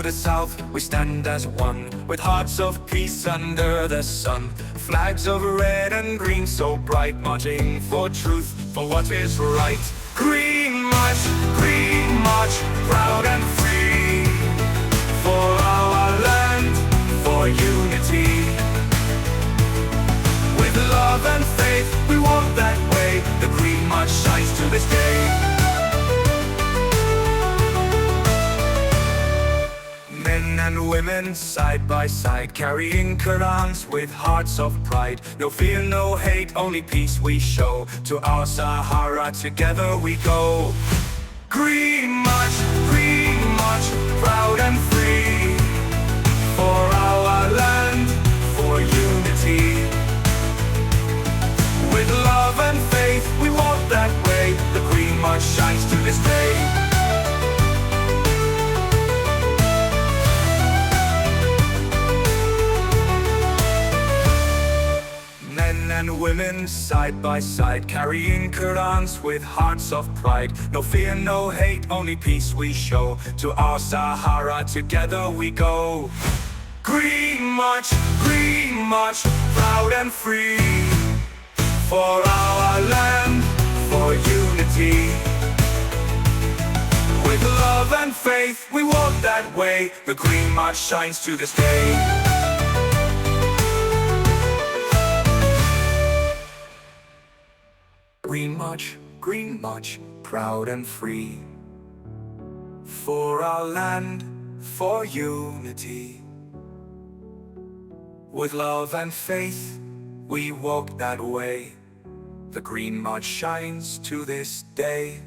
to the south, we stand as one, with hearts of peace under the sun. Flags of red and green so bright, marching for truth, for what is right. Green March, proud and free, for our land, for unity. With love and faith, we walk that way, the Green March shines to this day. Men and women side by side, carrying Qurans with hearts of pride. No fear, no hate, only peace we show. To our Sahara together we go. Green March, proud and free, for our land, for unity. With love and faith we walk that way, the Green March shines to this day. And women side by side, carrying Qurans with hearts of pride. No fear, no hate, only peace we show. To our Sahara together we go. Green March, proud and free, for our land, for unity. With love and faith we walk that way, the Green March shines to this day. Green March, proud and free, for our land, for unity. With love and faith, we walk that way, the Green March shines to this day.